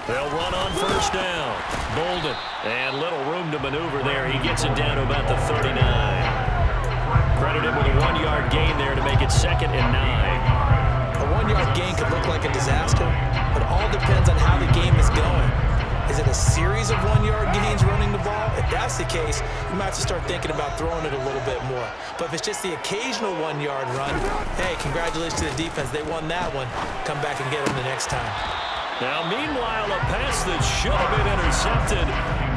They'll run on first down. Bolden. And little room to maneuver there. He gets it down to about the 39. Credit him with a 1-yard gain there to make it 2nd and 9. A 1-yard gain could look like a disaster, but it all depends on how the game is going. Is it a series of 1-yard gains running the ball? If that's the case, you might have to start thinking about throwing it a little bit more. But if it's just the occasional 1-yard run, hey, congratulations to the defense. They won that one. Come back and get them the next time. Now, meanwhile, a pass that should have been intercepted,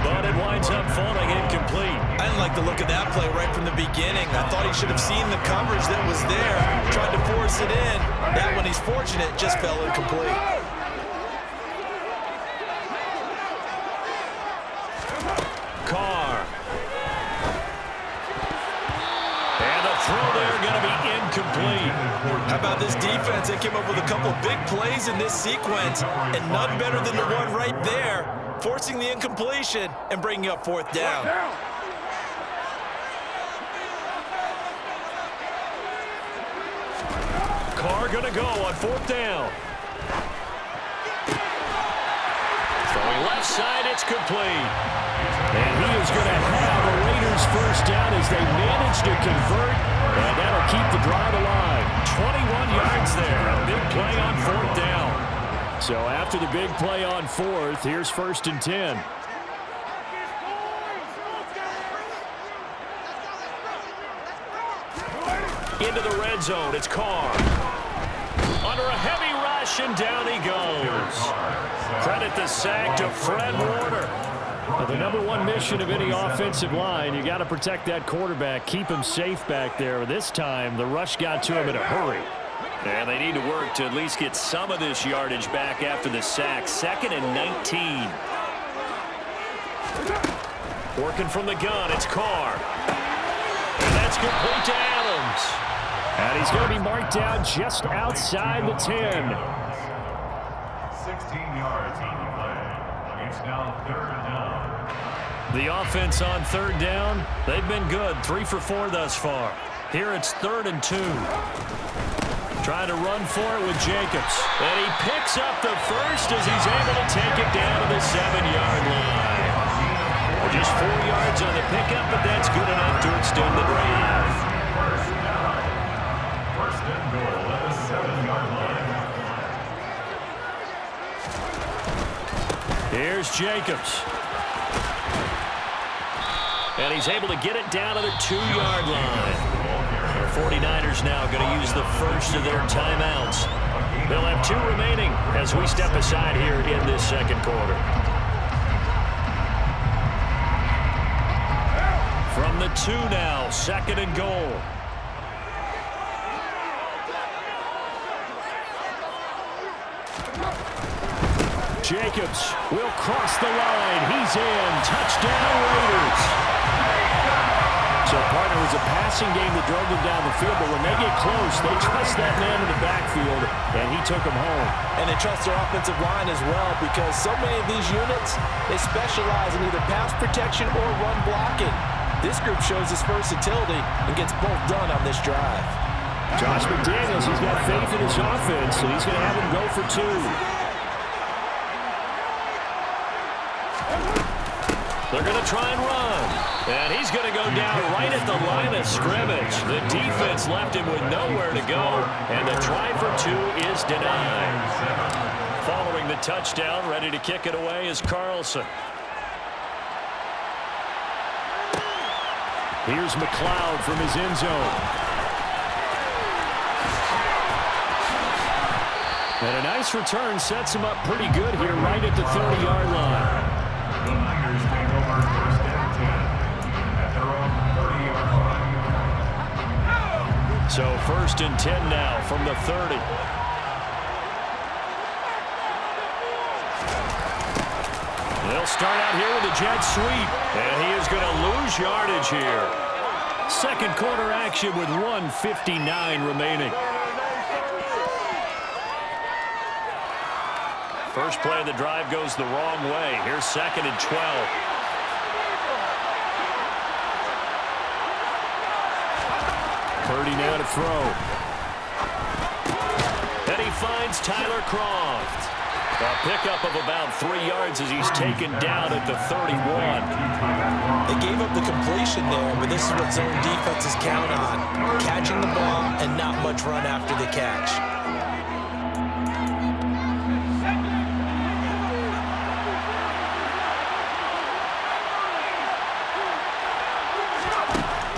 but it winds up falling incomplete. I didn't like the look of that play right from the beginning. I thought he should have seen the coverage that was there, tried to force it in. That one, he's fortunate, just fell incomplete. Carr. And the throw there going to be incomplete. How about this defense? They came up with a couple of big plays in this sequence, and none better than the one right there, forcing the incompletion and bringing up 4th down. Carr going to go on 4th down. Throwing left side, it's complete. And he is going to have a Raiders first down as they manage to convert, and that'll keep the drive alive. 21 yards there. A big play on 4th down. So after the big play on 4th, here's 1st and 10. Into the red zone, it's Carr. Under a heavy rush, and down he goes. Credit the sack to Fred Warner. Well, the #1 mission of any offensive line, you got to protect that quarterback, keep him safe back there. This time, the rush got to him in a hurry. And they need to work to at least get some of this yardage back after the sack. 2nd and 19. Working from the gun, it's Carr. And that's complete to Adams. And he's going to be marked down just outside the 10. 16 yards on the play. It's now 3rd down. The offense on 3rd down, they've been good. 3 for 4 thus far. Here it's 3rd and 2. Trying to run for it with Jacobs. And he picks up the first as he's able to take it down to the 7-yard line. Just 4 yards on the pickup, but that's good enough to extend the drive. First and goal at the 7-yard line. Here's Jacobs. And he's able to get it down to the 2-yard line. The 49ers now going to use the first of their timeouts. They'll have 2 remaining as we step aside here in this 2nd quarter. From the 2 now, 2nd and goal. Jacobs will cross the line. He's in. Touchdown, Raiders. So, partner, it was a passing game that drove them down the field, but when they get close, they trust that man in the backfield, and he took them home. And they trust their offensive line as well, because so many of these units, they specialize in either pass protection or run blocking. This group shows his versatility and gets both done on this drive. Josh McDaniels, he's got faith in his offense, and he's going to have him go for 2. They're going to try and run. And he's going to go down right at the line of scrimmage. The defense left him with nowhere to go, and the try for 2 is denied. Following the touchdown, ready to kick it away is Carlson. Here's McLeod from his end zone. And a nice return sets him up pretty good here right at the 30-yard line. The Niners take over 1st and 10 at their own 30-yard line. So 1st and 10 now from the 30. They'll start out here with a jet sweep, and he is going to lose yardage here. 2nd quarter action with 1:59 remaining. First play of the drive goes the wrong way. Here's 2nd and 12. Purdy now to throw. And he finds Tyler Croft. A pickup of about 3 yards as he's taken down at the 31. They gave up the completion there, but this is what zone defenses count on. Catching the ball and not much run after the catch.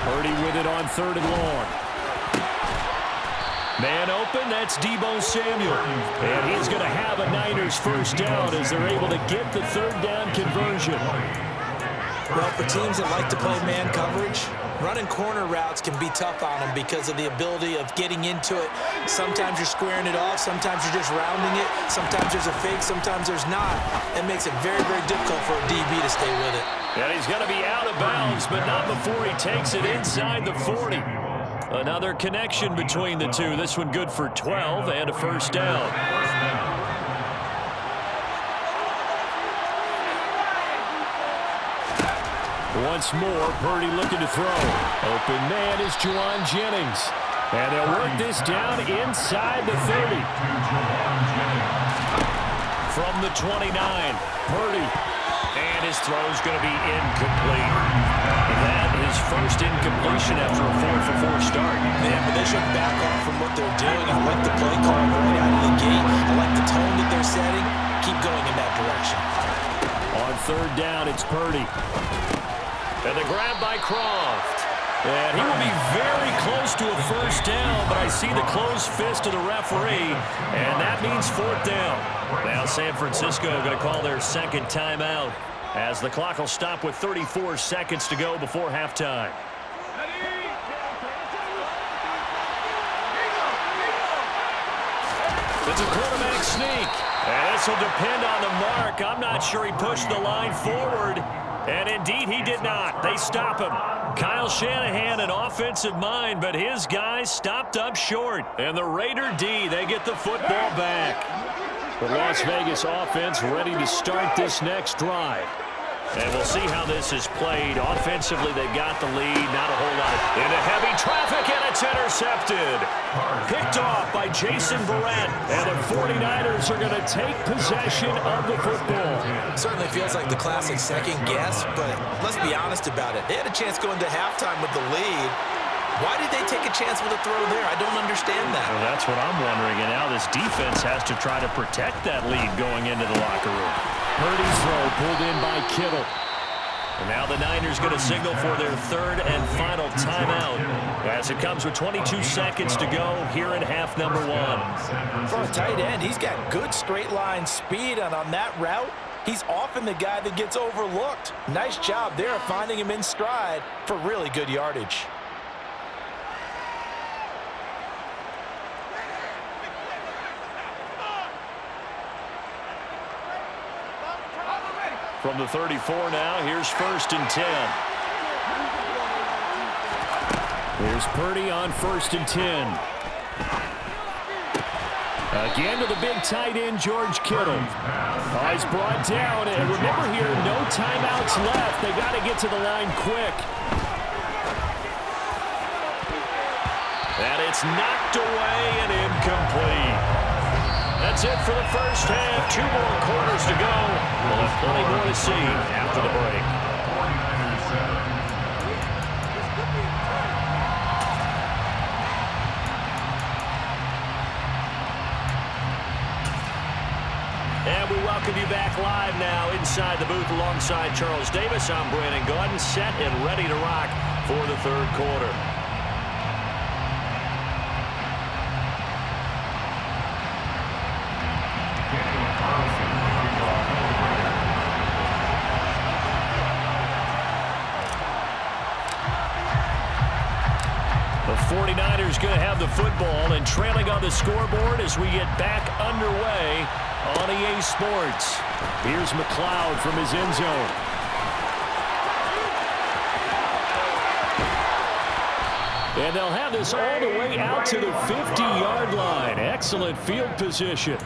Purdy with it on 3rd and long. Man open, that's Deebo Samuel. And he's going to have a Niners first down as they're able to get the 3rd down conversion. Well, for teams that like to play man coverage, running corner routes can be tough on them because of the ability of getting into it. Sometimes you're squaring it off. Sometimes you're just rounding it. Sometimes there's a fake. Sometimes there's not. It makes it very, very difficult for a DB to stay with it. And he's going to be out of bounds, but not before he takes it inside the 40. Another connection between the two. This one good for 12 and a first down. Once more, Purdy looking to throw. Open man is Juwan Jennings. And they'll work this down inside the 30. From the 29, Purdy. And his throw's going to be incomplete. That is first incompletion after a 4-for-4 start. Man, but they should back off from what they're doing. I like the play call right out of the gate. I like the tone that they're setting. Keep going in that direction. On 3rd down, it's Purdy. And the grab by Croft. And he will be very close to a first down, but I see the closed fist of the referee, and that means 4th down. Now San Francisco going to call their 2nd timeout as the clock will stop with 34 seconds to go before halftime. It's a quarterback sneak, and this will depend on the mark. I'm not sure he pushed the line forward, and indeed he did not. They stop him. Kyle Shanahan, an offensive mind, but his guys stopped up short. And the Raider D, they get the football back. The Las Vegas offense ready to start this next drive. And we'll see how this is played. Offensively, they got the lead. Not a whole lot. Into heavy traffic, and it's intercepted. Picked off by Jason Verrett. And the 49ers are going to take possession of the football. Certainly feels like the classic second guess, but let's be honest about it. They had a chance going to halftime with the lead. Why did they take a chance with a throw there? I don't understand that. Well, that's what I'm wondering. And now this defense has to try to protect that lead going into the locker room. Purdy's throw pulled in by Kittle. And now the Niners going to signal for their 3rd and final timeout as it comes with 22 seconds to go here in half number 1. For a tight end, he's got good straight line speed, and on that route, he's often the guy that gets overlooked. Nice job there of finding him in stride for really good yardage. From the 34 now, here's 1st and 10. Here's Purdy on 1st and 10. Again to the big tight end, George Kittle. Oh, he's brought down, and remember here, no timeouts left. They got to get to the line quick. And it's knocked away and incomplete. That's it for the first half. 2 more quarters to go. We'll have plenty more to see after the break. And we welcome you back live now inside the booth alongside Charles Davis. I'm Brandon Gaudin, set and ready to rock for the 3rd quarter. The 49ers going to have the football and trailing on the scoreboard as we get back underway on EA Sports. Here's McLeod from his end zone. And they'll have this all the way out to the 50-yard line. Excellent field position.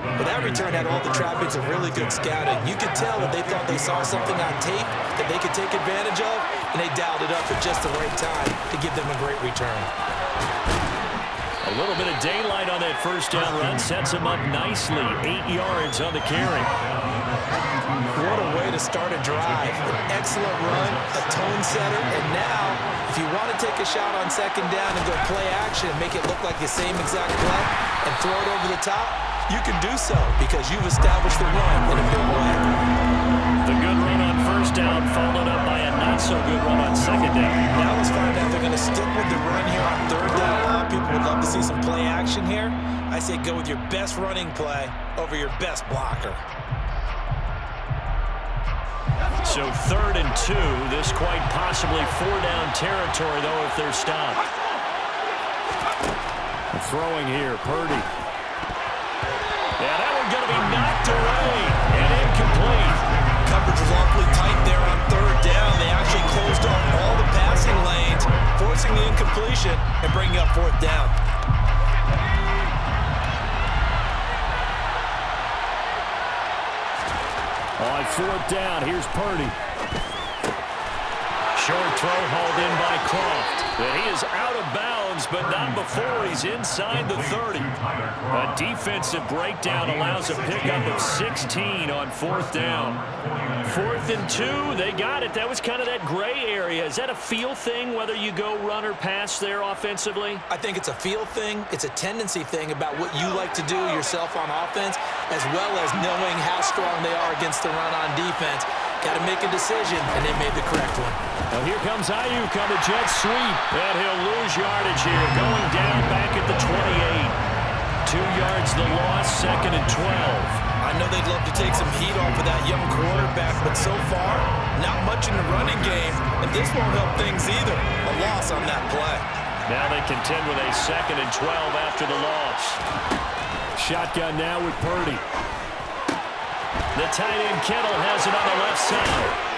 But that return had all the trappings of really good scouting. You could tell that they thought they saw something on tape that they could take advantage of, and they dialed it up at just the right time to give them a great return. A little bit of daylight on that first down run sets him up nicely. 8 yards on the carry. to start a drive. An excellent run, a tone setter, and now, if you want to take a shot on second down and go play action and make it look like the same exact play and throw it over the top, you can do so because you've established the run in a big way. The good run on first down followed up by a not-so-good run on second down. Now let's find out if they're going to stick with the run here on third down. A lot of people would love to see some play action here. I say go with your best running play over your best blocker. So 3rd and 2. This quite possibly 4-down territory, though, if they're stopped. Throwing here, Purdy. Yeah, that one's going to be knocked away and incomplete. Coverage was awfully tight there on third down. They actually closed off all the passing lanes, forcing the incompletion and bringing up 4th down. On 4th down, here's Purdy. Short throw hauled in by Croft. But he is out of bounds, but not before he's inside the 30. A defensive breakdown allows a pickup of 16 on 4th down. 4th and 2, they got it. That was kind of that gray area. Is that a feel thing, whether you go run or pass there offensively? I think it's a feel thing. It's a tendency thing about what you like to do yourself on offense, as well as knowing how strong they are against the run on defense. Got to make a decision, and they made the correct one. Well, here comes Ayuk on the jet sweep. And he'll lose yardage here, going down back at the 28. 2 yards the loss, 2nd and 12. I know they'd love to take some heat off of that young quarterback, but so far, not much in the running game, and this won't help things either. A loss on that play. Now they contend with a 2nd and 12 after the loss. Shotgun now with Purdy. The tight end Kittle has it on the left side.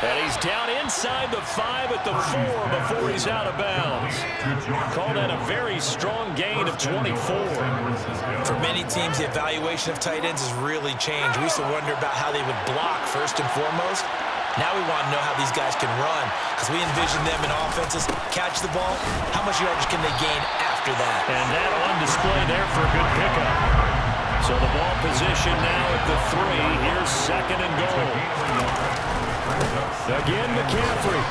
And he's down inside the 5 at the 4 before he's out of bounds. Call that a very strong gain of 24. For many teams, the evaluation of tight ends has really changed. We used to wonder about how they would block first and foremost. Now we want to know how these guys can run, because we envision them in offenses catch the ball. How much yardage can they gain after that? And that on display there for a good pickup. So the ball position now at the 3. Here's 2nd and goal. Again, McCaffrey.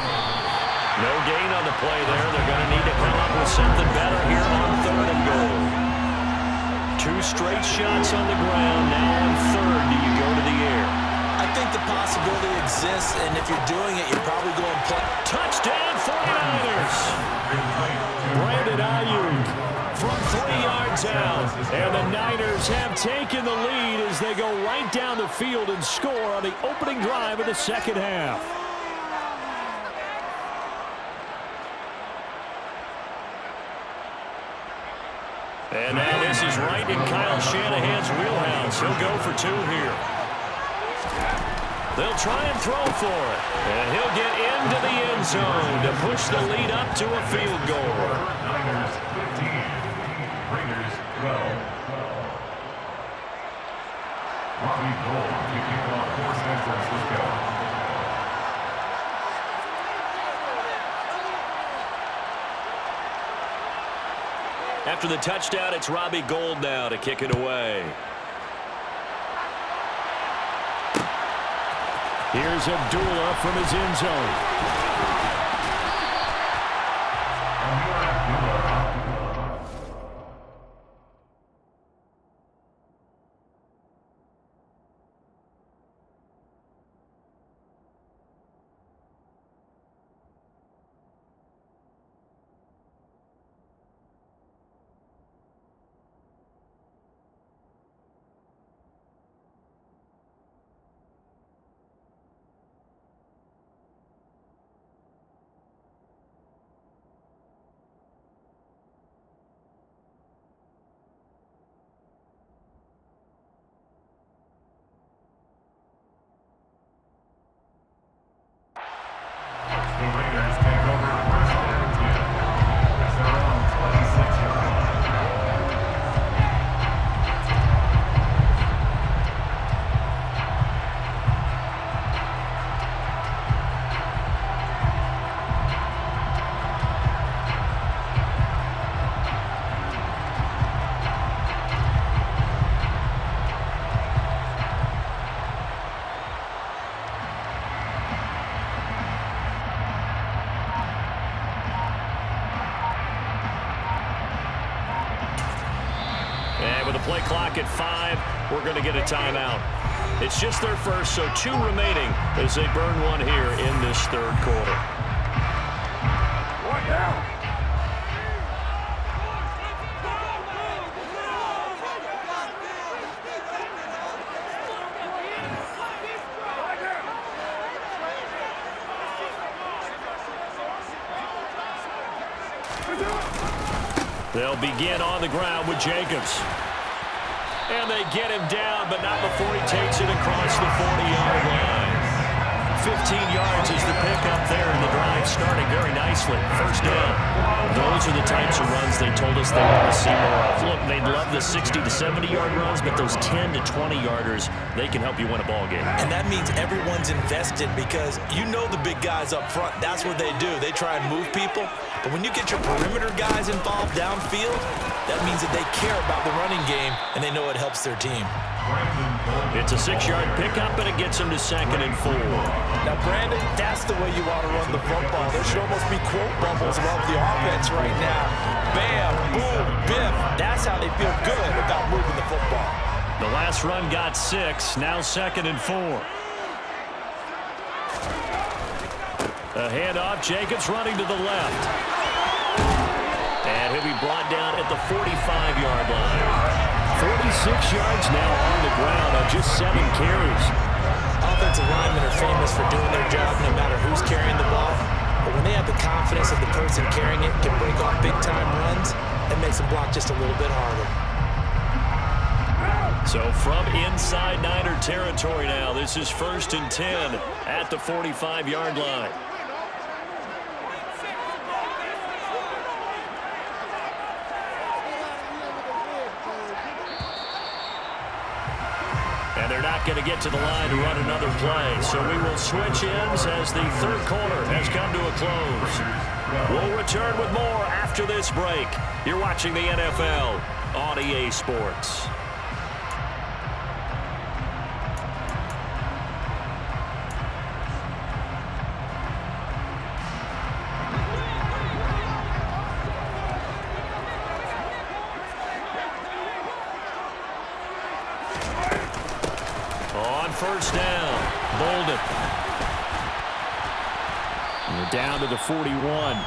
No gain on the play there. They're going to need to come up with something better here on 3rd and goal. 2 straight shots on the ground. Now on 3rd, do you go to the air? I think the possibility exists, and if you're doing it, you're probably going to play. Touchdown, 49ers. Brandon Ayuk from 3 yards out. And the Niners have taken the lead as they go right down the field and score on the opening drive of the 2nd half. And now this is right in Kyle Shanahan's wheelhouse. He'll go for 2 here. They'll try and throw for it. And he'll get into the end zone to push the lead up to a field goal. Niners 15, Raiders 12. Robbie Gould kicking off for San Francisco. After the touchdown, it's Robbie Gould now to kick it away. Here's Abdullah from his end zone. play clock at 5. We're going to get a timeout. It's just their first, so 2 remaining as they burn one here in this third quarter. One down. They'll begin on the ground with Jacobs. And they get him down, but not before he takes it across the 40-yard line. 15 yards is the pickup there, and the drive starting very nicely. First down. Those are the types of runs they told us they want to see more of. Look, they'd love the 60 to 70-yard runs, but those 10 to 20-yarders, they can help you win a ball game. And that means everyone's invested because you know the big guys up front. That's what they do. They try and move people. But when you get your perimeter guys involved downfield, that means that they care about the running game, and they know it helps their team. It's a 6-yard pickup, and it gets him to 2nd and 4. Now, Brandon, that's the way you want to run the football. There should almost be quote bubbles above the offense right now. Bam, boom, biff. That's how they feel good about moving the football. The last run got 6, now 2nd and 4. A handoff, Jacobs running to the left. And he'll be brought down at the 45-yard line. 46 yards now on the ground on just 7 carries. Offensive linemen are famous for doing their job no matter who's carrying the ball. But when they have the confidence that the person carrying it can break off big-time runs, it makes them block just a little bit harder. So from inside Niner territory now, this is 1st and 10 at the 45-yard line. And they're not going to get to the line to run another play. So we will switch ends as the third quarter has come to a close. We'll return with more after this break. You're watching the NFL on EA Sports. First down, Bolden. And we're down to the 41.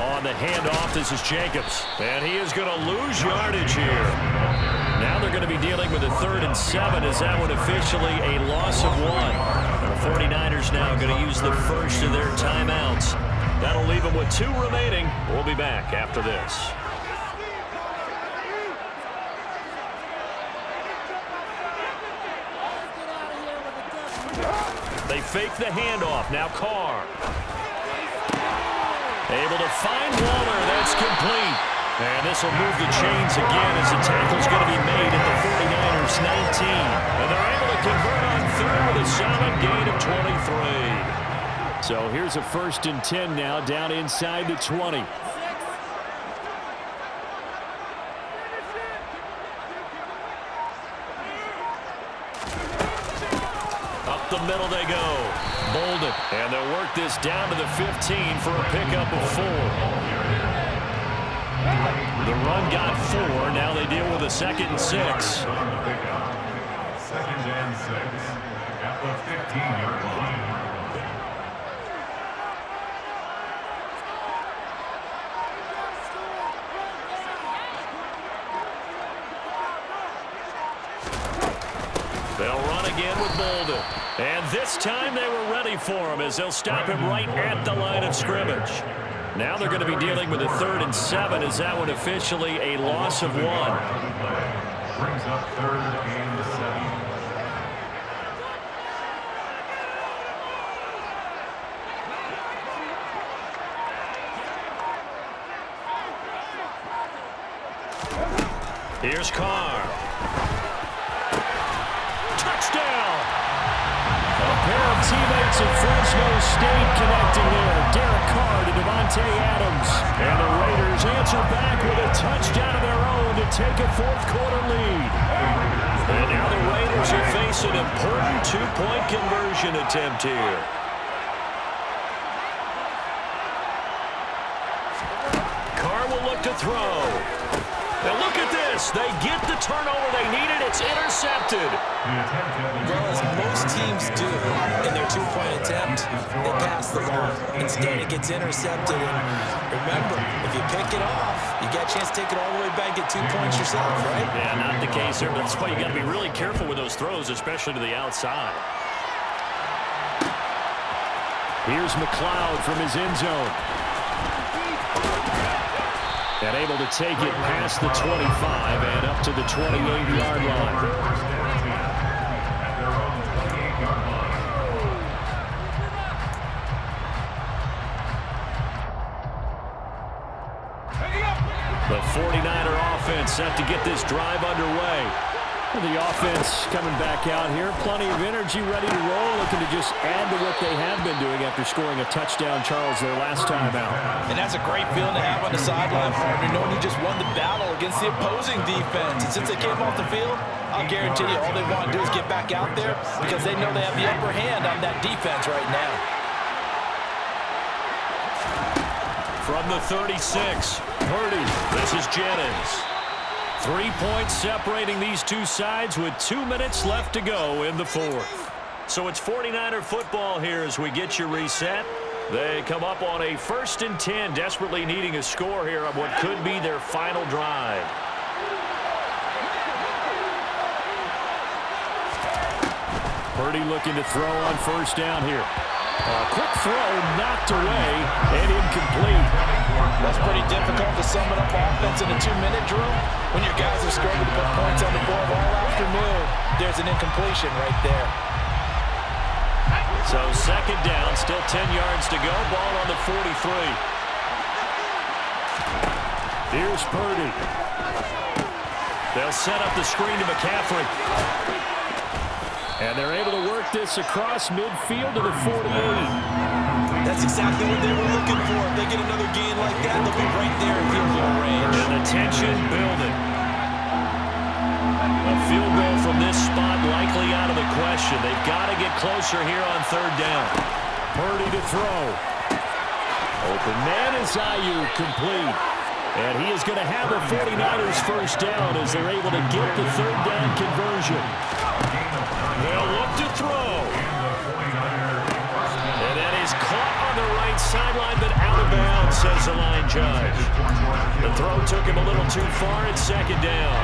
On the handoff, this is Jacobs. And he is going to lose yardage here. Now they're going to be dealing with a 3rd and 7. Is that one officially a loss of 1? And the 49ers now going to use the first of their timeouts. That'll leave them with 2 remaining. We'll be back after this. They fake the handoff. Now Carr. Able to find Waller. That's complete. And this will move the chains again as the tackle's going to be made at the 49ers 19. And they're able to convert on 3rd with a solid gain of 23. So here's a 1st and 10 now down inside the 20. Up the middle they go. Bolden. And they'll work this down to the 15 for a pickup of 4. The run got 4. Now they deal with a 2nd and 6. 2nd and 6 at the 15-yard line. They'll run again with Bolden. And this time they were ready for him as they'll stop him right at the line of scrimmage. Now they're going to be dealing with a 3rd and 7. Is that one officially a loss of 1? Brings up 3rd and 7. Here's Carr. Touchdown! A pair of teammates at Fresno State connecting there. Derek Carr to Devontae Adams. And the Raiders answer back with a touchdown of their own to take a fourth-quarter lead. And now the Raiders will face an important two-point conversion attempt here. Carr will look to throw. Now look at this. They get the turnover they needed. It's intercepted. Well, as most teams do in their two-point attempt, they pass the ball. Instead, it gets intercepted. And remember, if you pick it off, you get a chance to take it all the way back, get 2 points yourself, right? Yeah, not the case there. But that's why you got to be really careful with those throws, especially to the outside. Here's McLeod from his end zone. And able to take it past the 25 and up to the 28-yard line. The 49er offense set to get this drive underway. The offense coming back out here. Plenty of energy, ready to roll, looking to just add to what they have been doing after scoring a touchdown, Charles, their last time out. And that's a great feeling to have on the sideline, partner, knowing you just won the battle against the opposing defense. And since they came off the field, I'll guarantee you all they want to do is get back out there because they know they have the upper hand on that defense right now. From the 36, Purdy. This is Jennings. 3 points separating these two sides with 2 minutes left to go in the fourth. So it's 49er football here as we get you reset. They come up on a 1st and 10, desperately needing a score here on what could be their final drive. Purdy looking to throw on 1st down here. A quick throw knocked away and incomplete. That's pretty difficult to sum it up offense in a 2-minute drill. When your guys are struggling to put points on the board all afternoon, there's an incompletion right there. So 2nd down, still 10 yards to go. Ball on the 43. Here's Purdy. They'll set up the screen to McCaffrey. And they're able to work this across midfield to the 48. That's exactly what they were looking for. If they get another gain like that, they'll be right there in field goal range. And the tension building. A field goal from this spot likely out of the question. They've got to get closer here on 3rd down. Purdy to throw. Open man is Ayuk, complete. And he is going to have a 49ers 1st down as they're able to get the 3rd down conversion. They'll look to throw. And that is caught on the right sideline, but out of bounds, says the line judge. The throw took him a little too far at 2nd down.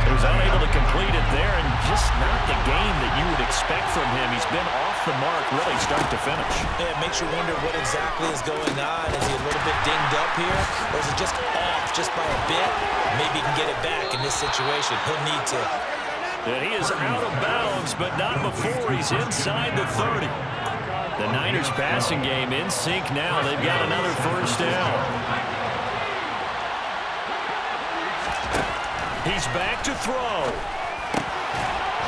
He was unable to complete it there, and just not the game that you would expect from him. He's been off the mark really start to finish. Yeah, it makes you wonder what exactly is going on. Is he a little bit dinged up here, or is it just off just by a bit? Maybe he can get it back in this situation. He'll need to. And he is out of bounds, but not before he's inside the 30. The Niners passing game in sync now. They've got another 1st down. He's back to throw.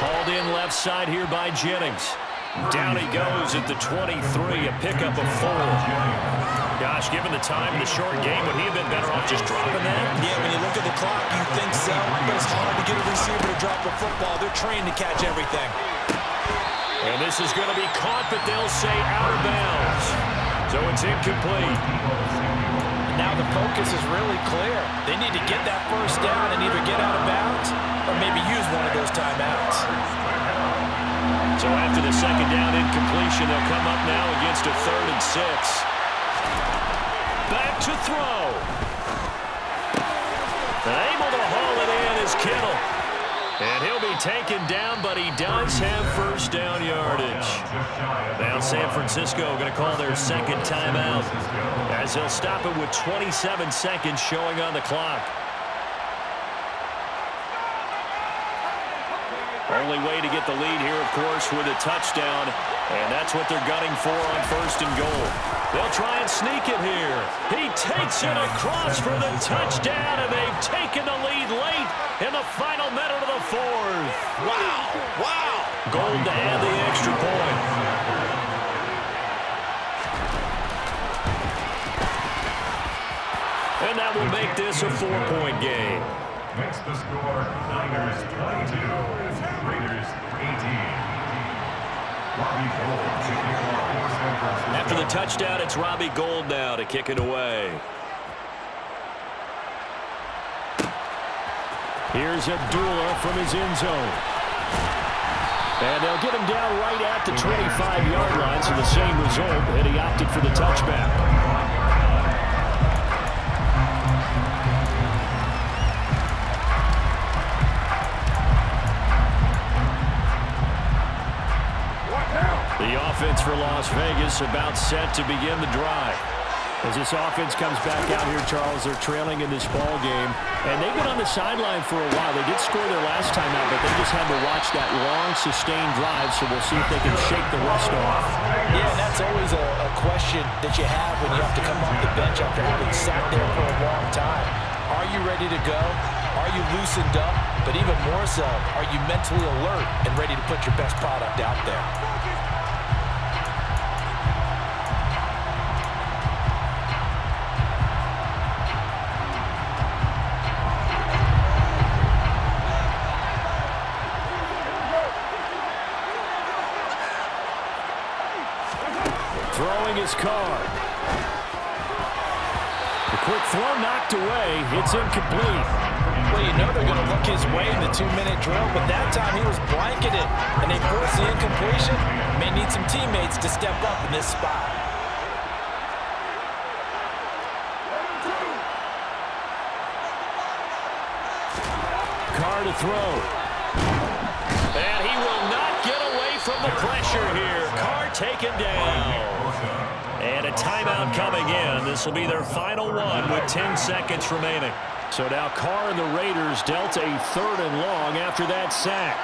Hauled in left side here by Jennings. Down he goes at the 23, a pickup of 4. Gosh, given the time in the short game, would he have been better off just dropping that? Yeah, when you look at the clock, you think so, but it's hard to get a receiver to drop a football. They're trained to catch everything. And this is going to be caught, but they'll say out of bounds. So it's incomplete. Now the focus is really clear. They need to get that 1st down and either get out of bounds or maybe use one of those timeouts. So after the 2nd down incompletion, they'll come up now against a 3rd and 6. Back to throw. Able to haul it in is Kittle. And he'll be taken down, but he does have 1st down yardage. Now San Francisco going to call their 2nd timeout as they'll stop it with 27 seconds showing on the clock. Only way to get the lead here, of course, with a touchdown, and that's what they're gunning for on 1st and goal. They'll try and sneak it here. He takes it across for the touchdown, and they've taken the lead late in the final minute of the 4th. Wow. Wow. Gold to add the extra point. And that will make this a 4-point game. Makes the score Niners 22, Raiders 18. After the touchdown, it's Robbie Gould now to kick it away. Here's Abdullah from his end zone. And they'll get him down right at the 25-yard line, so the same result, and he opted for the touchback. The offense for Las Vegas about set to begin the drive. As this offense comes back out here, Charles, they're trailing in this ball game. And they've been on the sideline for a while. They did score their last time out, but they just had to watch that long, sustained drive, so we'll see if they can shake the rust off. Yeah, that's always a question that you have when you have to come off the bench after having sat there for a long time. Are you ready to go? Are you loosened up? But even more so, are you mentally alert and ready to put your best product out there? Throwing his card. The quick throw knocked away. It's incomplete. Well, you know they're going to look his way in the 2-minute drill, but that time he was blanketed, and they forced the incompletion. May need some teammates to step up in this spot. Carr to throw. And he will not get away from the pressure here. Carr taken down. And a timeout coming in. This will be their final one with 10 seconds remaining. So now Carr and the Raiders dealt a 3rd and long after that sack.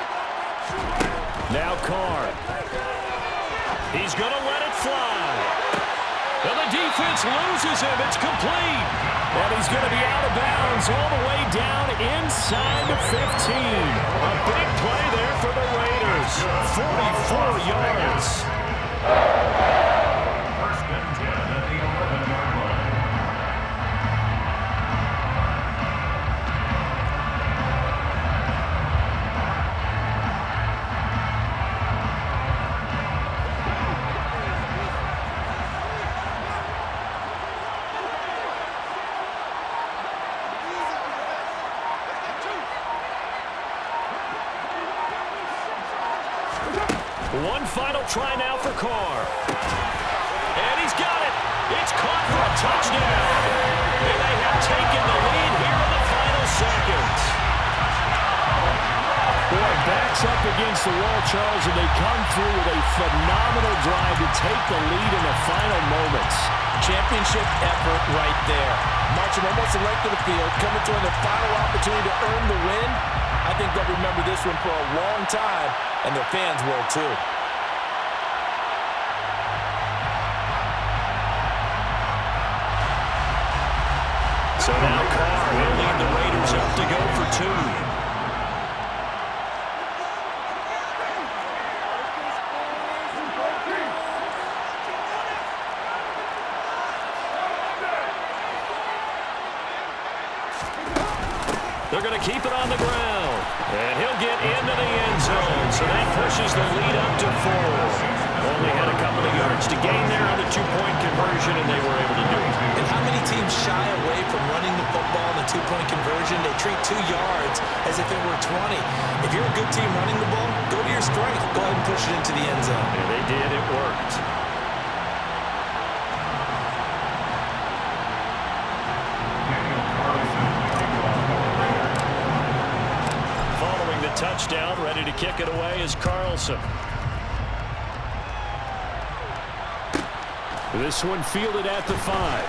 Now Carr. He's going to let it fly. And the defense loses him. It's complete. And he's going to be out of bounds all the way down inside the 15. A big play there for the Raiders. 44 yards. First and 10 at the 11-yard line. One final try now for Carr. And he's got it. It's caught for a touchdown. And they have taken the lead here in the final seconds. Boy, backs up against the wall, Charles, and they come through with a phenomenal drive to take the lead in the final moments. Championship effort right there. Marching almost the length of the field, coming to their final opportunity to earn the win. I think they'll remember this one for a long time, and their fans will too. So now Carr will lead the Raiders up to go for 2. They're going to keep it on the ground. And he'll get into the end zone. So that pushes the lead up to 4. Only had a couple of yards to gain there on the 2-point conversion, and they were able to do it. And how many teams shy away from running the football in the 2-point conversion? They treat 2 yards as if it were 20. If you're a good team running the ball, go to your strength. Go ahead and push it into the end zone. And they did. It worked. Touchdown, ready to kick it away is Carlson. This one fielded at the 5.